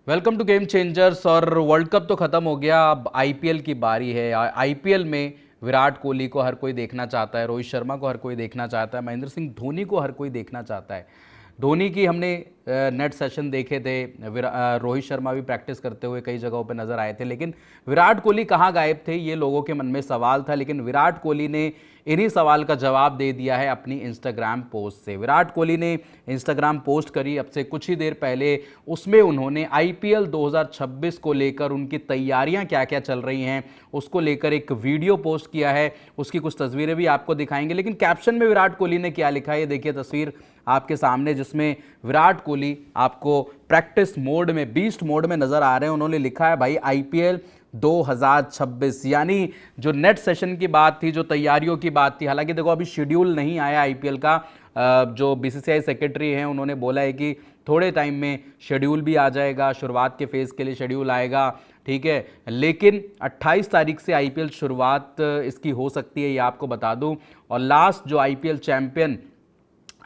Welcome to game changers. और world cup तो खत्म हो गया, अब आईपीएल की बारी है। आईपीएल में विराट कोहली को हर कोई देखना चाहता है, रोहित शर्मा को हर कोई देखना चाहता है, महेंद्र सिंह धोनी को हर कोई देखना चाहता है। धोनी की हमने नेट सेशन देखे थे, रोहित शर्मा भी प्रैक्टिस करते हुए कई जगहों पे नजर आए थे, लेकिन विराट कोहली कहाँ गायब थे, ये लोगों के मन में सवाल था। लेकिन विराट कोहली ने इन्हीं सवाल का जवाब दे दिया है अपनी इंस्टाग्राम पोस्ट से। विराट कोहली ने इंस्टाग्राम पोस्ट करी अब से कुछ ही देर पहले, उसमें उन्होंने आईपीएल 2026 को लेकर उनकी तैयारियां क्या क्या चल रही हैं उसको लेकर एक वीडियो पोस्ट किया है। उसकी कुछ तस्वीरें भी आपको दिखाएंगे, लेकिन कैप्शन में विराट कोहली ने क्या लिखा है ये देखिए तस्वीर आपके सामने, जिसमें विराट कोहली आपको प्रैक्टिस मोड में, बीस्ट मोड में नजर आ रहे हैं। उन्होंने लिखा है भाई आईपीएल 2026, यानी जो नेट सेशन की बात थी, जो तैयारियों की बात थी, हालांकि देखो अभी शेड्यूल नहीं आया आईपीएल का। जो बीसीसीआई सेक्रेटरी हैं उन्होंने बोला है कि थोड़े टाइम में शेड्यूल भी आ जाएगा, शुरुआत के फेज़ के लिए शेड्यूल आएगा, ठीक है। लेकिन 28 तारीख से आईपीएल शुरुआत इसकी हो सकती है, ये आपको बता दूं। और लास्ट जो आईपीएल चैंपियन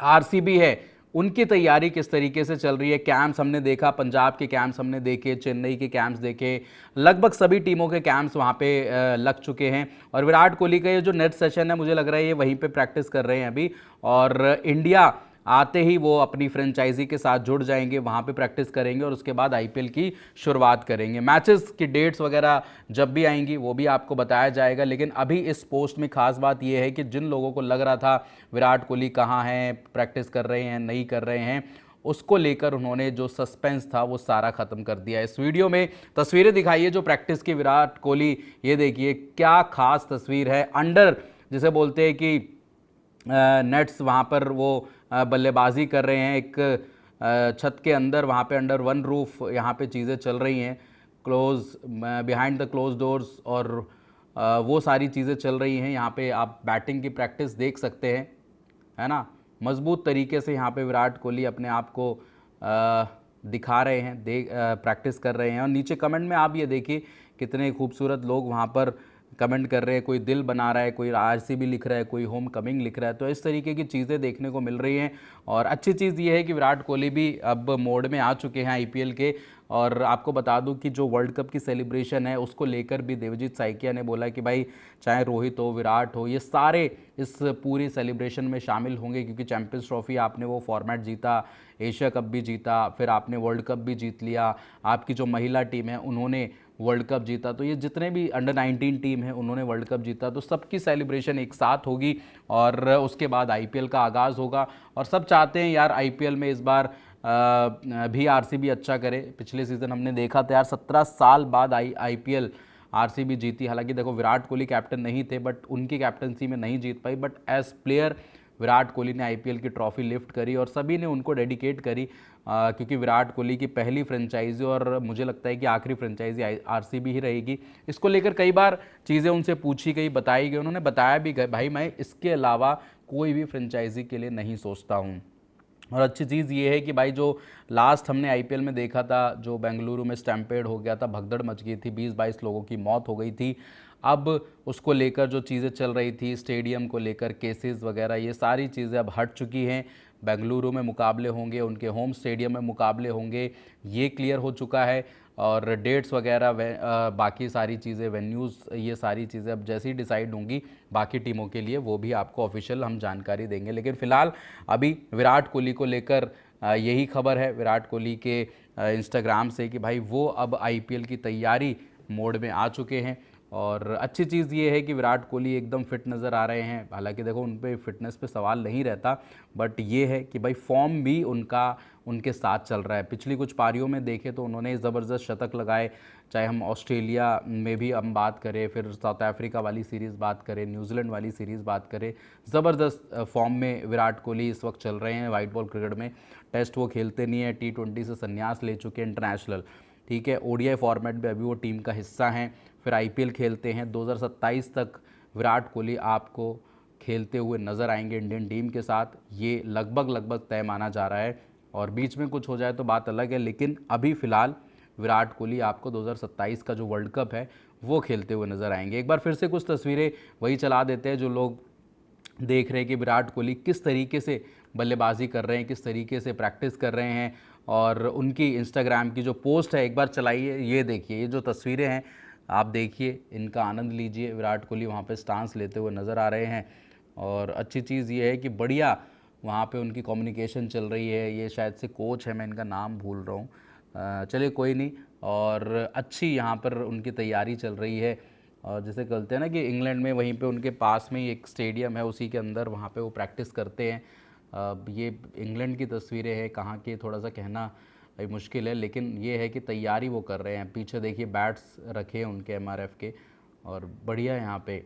आरसीबी है, उनकी तैयारी किस तरीके से चल रही है। कैंप्स हमने देखा, पंजाब के कैंप्स हमने देखे, चेन्नई के कैंप्स देखे, लगभग सभी टीमों के कैंप्स वहाँ पे लग चुके हैं। और विराट कोहली का ये जो नेट सेशन है, मुझे लग रहा है ये वहीं पे प्रैक्टिस कर रहे हैं अभी। और इंडिया आते ही वो अपनी फ्रेंचाइजी के साथ जुड़ जाएंगे, वहाँ पे प्रैक्टिस करेंगे और उसके बाद आईपीएल की शुरुआत करेंगे। मैचेस की डेट्स वगैरह जब भी आएंगी वो भी आपको बताया जाएगा। लेकिन अभी इस पोस्ट में खास बात यह है कि जिन लोगों को लग रहा था विराट कोहली कहाँ हैं, प्रैक्टिस कर रहे हैं नहीं कर रहे हैं, उसको लेकर उन्होंने जो सस्पेंस था वो सारा खत्म कर दिया। इस वीडियो में तस्वीरें दिखाइए जो प्रैक्टिस की विराट कोहली, ये देखिए क्या खास तस्वीर है। अंडर जिसे बोलते हैं कि नेट्स, वहाँ पर वो बल्लेबाजी कर रहे हैं, एक छत के अंदर, वहाँ पे अंडर वन रूफ यहाँ पे चीज़ें चल रही हैं, close behind the close doors, और वो सारी चीज़ें चल रही हैं। यहाँ पे आप बैटिंग की प्रैक्टिस देख सकते हैं, है ना। मजबूत तरीके से यहाँ पे विराट कोहली अपने आप को दिखा रहे हैं, प्रैक्टिस कर रहे हैं। और नीचे कमेंट में आप ये देखिए कितने खूबसूरत लोग वहाँ पर कमेंट कर रहे हैं, कोई दिल बना रहा है, कोई आरसीबी लिख रहा है, कोई होम कमिंग लिख रहा है। तो इस तरीके की चीज़ें देखने को मिल रही हैं। और अच्छी चीज़ ये है कि विराट कोहली भी अब मोड में आ चुके हैं आईपीएल के। और आपको बता दूं कि जो वर्ल्ड कप की सेलिब्रेशन है उसको लेकर भी देवजीत साइकिया ने बोला कि भाई चाहे रोहित हो, विराट हो, ये सारे इस पूरी सेलिब्रेशन में शामिल होंगे, क्योंकि चैंपियंस ट्रॉफी आपने वो फॉर्मेट जीता, एशिया कप भी जीता, फिर आपने वर्ल्ड कप भी जीत लिया, आपकी जो महिला टीम है उन्होंने वर्ल्ड कप जीता, तो ये जितने भी अंडर 19 टीम है उन्होंने वर्ल्ड कप जीता, तो सबकी सेलिब्रेशन एक साथ होगी। और उसके बाद आईपीएल का आगाज़ होगा। और सब चाहते हैं यार आईपीएल में इस बार भी आरसीबी अच्छा करे। पिछले सीज़न हमने देखा था यार, 17 साल बाद आईपीएल आरसीबी जीती। हालांकि देखो विराट कोहली कैप्टन नहीं थे, बट उनकी कैप्टनसी में नहीं जीत पाई, but as player Virat Kohli ने आईपीएल की ट्रॉफी लिफ्ट करी और सभी ने उनको डेडिकेट करी, क्योंकि विराट कोहली की पहली फ्रेंचाइजी और मुझे लगता है कि आखिरी फ्रेंचाइजी आरसीबी ही रहेगी। इसको लेकर कई बार चीज़ें उनसे पूछी गई, बताई गई, उन्होंने बताया भी गया भाई मैं इसके अलावा कोई भी फ्रेंचाइजी के लिए नहीं सोचता हूँ। और अच्छी चीज़ ये है कि भाई जो लास्ट हमने आईपीएल में देखा था, जो बेंगलुरु में स्टैम्पेड हो गया था, भगदड़ मच गई थी, 20-22 लोगों की मौत हो गई थी, अब उसको लेकर जो चीज़ें चल रही थी, स्टेडियम को लेकर केसेस वगैरह, ये सारी चीज़ें अब हट चुकी हैं। बेंगलुरु में मुकाबले होंगे, उनके होम स्टेडियम में मुकाबले होंगे, ये क्लियर हो चुका है। और डेट्स वगैरह, बाकी सारी चीज़ें, वेन्यूज़, ये सारी चीज़ें अब जैसे ही डिसाइड होंगी बाकी टीमों के लिए, वो भी आपको ऑफिशियल हम जानकारी देंगे। लेकिन फ़िलहाल अभी विराट कोहली को लेकर यही खबर है विराट कोहली के इंस्टाग्राम से कि भाई वो अब आईपीएल की तैयारी मोड में आ चुके हैं। और अच्छी चीज़ ये है कि विराट कोहली एकदम फिट नज़र आ रहे हैं। हालांकि देखो उन पे फिटनेस पे सवाल नहीं रहता, बट ये है कि भाई फॉर्म भी उनका उनके साथ चल रहा है। पिछली कुछ पारियों में देखें तो उन्होंने ज़बरदस्त शतक लगाए, चाहे हम ऑस्ट्रेलिया में भी हम बात करें, फिर साउथ अफ्रीका वाली सीरीज़ बात करें, न्यूजीलैंड वाली सीरीज़ बात करें, ज़बरदस्त फॉर्म में विराट कोहली इस वक्त चल रहे हैं वाइट बॉल क्रिकेट में। टेस्ट वो खेलते नहीं है, T20 से संन्यास ले चुके हैं, इंटरनेशनल, ठीक है। ओडीआई फॉर्मेट में अभी वो टीम का हिस्सा हैं, फिर आईपीएल खेलते हैं। 2027 तक विराट कोहली आपको खेलते हुए नज़र आएंगे इंडियन टीम के साथ, ये लगभग तय माना जा रहा है। और बीच में कुछ हो जाए तो बात अलग है, लेकिन अभी फ़िलहाल विराट कोहली आपको 2027 का जो वर्ल्ड कप है वो खेलते हुए नज़र आएंगे। एक बार फिर से कुछ तस्वीरें वही चला देते हैं जो लोग देख रहे हैं कि विराट कोहली किस तरीके से बल्लेबाजी कर रहे हैं, किस तरीके से प्रैक्टिस कर रहे हैं। और उनकी इंस्टाग्राम की जो पोस्ट है एक बार चलाइए, ये देखिए, ये जो तस्वीरें हैं आप देखिए, इनका आनंद लीजिए। विराट कोहली वहाँ पे स्टांस लेते हुए नज़र आ रहे हैं और अच्छी चीज़ ये है कि बढ़िया वहाँ पे उनकी कम्युनिकेशन चल रही है। ये शायद से कोच है, मैं इनका नाम भूल रहा हूँ, चलिए कोई नहीं। और अच्छी यहाँ पर उनकी तैयारी चल रही है। और जैसे कहते हैं ना कि इंग्लैंड में वहीं पे उनके पास में ही एक स्टेडियम है, उसी के अंदर वहाँ पे वो प्रैक्टिस करते हैं। ये इंग्लैंड की तस्वीरें हैं, कहाँ के थोड़ा सा कहना मुश्किल है, लेकिन ये है कि तैयारी वो कर रहे हैं। पीछे देखिए बैट्स रखे हैं उनके एमआरएफ के, और बढ़िया यहाँ पे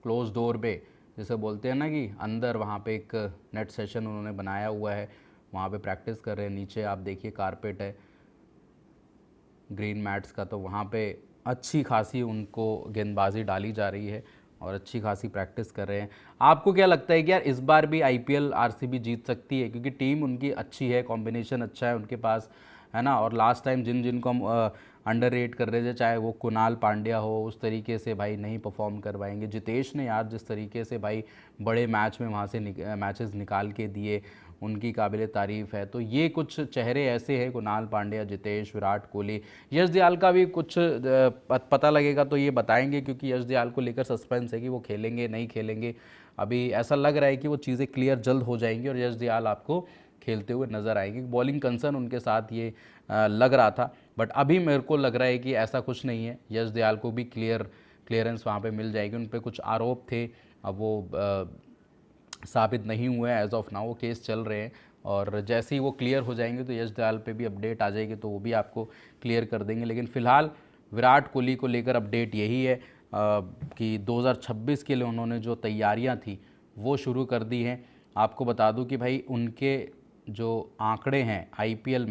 क्लोज डोर पे, जैसे बोलते हैं ना कि अंदर वहाँ पे एक नेट सेशन उन्होंने बनाया हुआ है, वहाँ पे प्रैक्टिस कर रहे हैं। नीचे आप देखिए कारपेट है ग्रीन मैट्स का, तो वहाँ पे अच्छी खासी उनको गेंदबाजी डाली जा रही है और अच्छी खासी प्रैक्टिस कर रहे हैं। आपको क्या लगता है कि यार इस बार भी आईपीएल आरसीबी जीत सकती है? क्योंकि टीम उनकी अच्छी है, कॉम्बिनेशन अच्छा है उनके पास, है ना। और लास्ट टाइम जिनको हम अंडर रेट कर रहे थे, चाहे वो कुणाल पांड्या हो, उस तरीके से भाई नहीं परफॉर्म कर पाएंगे। जितेश ने यार जिस तरीके से भाई बड़े मैच में वहाँ से मैचेस निकाल के दिए, उनकी काबिल तारीफ़ है। तो ये कुछ चेहरे ऐसे हैं, कुणाल पांड्या, जितेश, विराट कोहली, यश दयाल का भी कुछ पता लगेगा तो ये बताएंगे, क्योंकि यश दयाल को लेकर सस्पेंस है कि वो खेलेंगे नहीं खेलेंगे। अभी ऐसा लग रहा है कि वो चीज़ें क्लियर जल्द हो जाएंगी और यश दयाल आपको खेलते हुए नज़र आएंगे। बॉलिंग कंसर्न उनके साथ ये लग रहा था, बट अभी मेरे को लग रहा है कि ऐसा कुछ नहीं है। यश दयाल को भी क्लियरेंस वहाँ पे मिल जाएगी। उन पर कुछ आरोप थे, अब वो साबित नहीं हुए एज ऑफ नाउ, वो केस चल रहे हैं, और जैसे ही वो क्लियर हो जाएंगे तो यश दयाल पे भी अपडेट आ जाएगी, तो वो भी आपको क्लियर कर देंगे। लेकिन फ़िलहाल विराट कोहली को लेकर अपडेट यही है कि 2026 के लिए उन्होंने जो तैयारियां थी वो शुरू कर दी हैं। आपको बता दूं कि भाई उनके जो आंकड़े हैं आईपीएल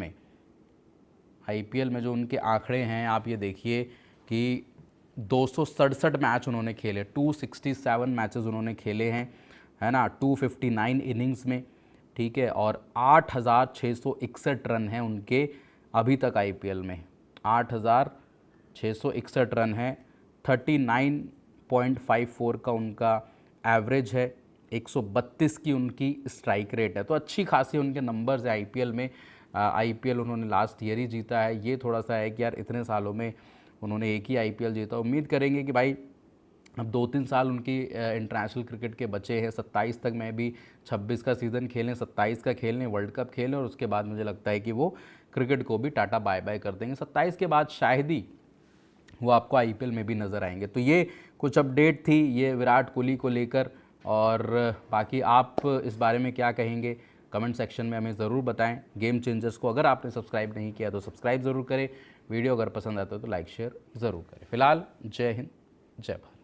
में जो उनके आंकड़े हैं, आप ये देखिए कि 267 मैच उन्होंने खेले, 267 मैचेस उन्होंने खेले हैं, है ना, 259 इनिंग्स में, ठीक है। और 8,661 रन हैं उनके अभी तक आईपीएल में, 8,661 रन हैं। 39.54 का उनका एवरेज है, 132 की उनकी स्ट्राइक रेट है। तो अच्छी खासी उनके नंबर्स है आईपीएल में। आईपीएल उन्होंने लास्ट ईयर ही जीता है। ये थोड़ा सा है कि यार इतने सालों में उन्होंने एक ही आईपीएल जीता। उम्मीद करेंगे कि भाई अब 2-3 साल उनकी इंटरनेशनल क्रिकेट के बचे हैं, 27 तक में भी 26 का सीज़न खेलें, 27 का खेलें, वर्ल्ड कप खेलें, और उसके बाद मुझे लगता है कि वो क्रिकेट को भी टाटा बाय बाय कर देंगे। 27 के बाद शायद ही वो आपको आईपीएल में भी नज़र आएंगे। तो ये कुछ अपडेट थी ये विराट कोहली को लेकर, और बाकी आप इस बारे में क्या कहेंगे कमेंट सेक्शन में हमें ज़रूर बताएं। गेम चेंजर्स को अगर आपने सब्सक्राइब नहीं किया तो सब्सक्राइब ज़रूर करें, वीडियो अगर पसंद आता है तो लाइक शेयर ज़रूर करें। फिलहाल जय हिंद, जय भारत।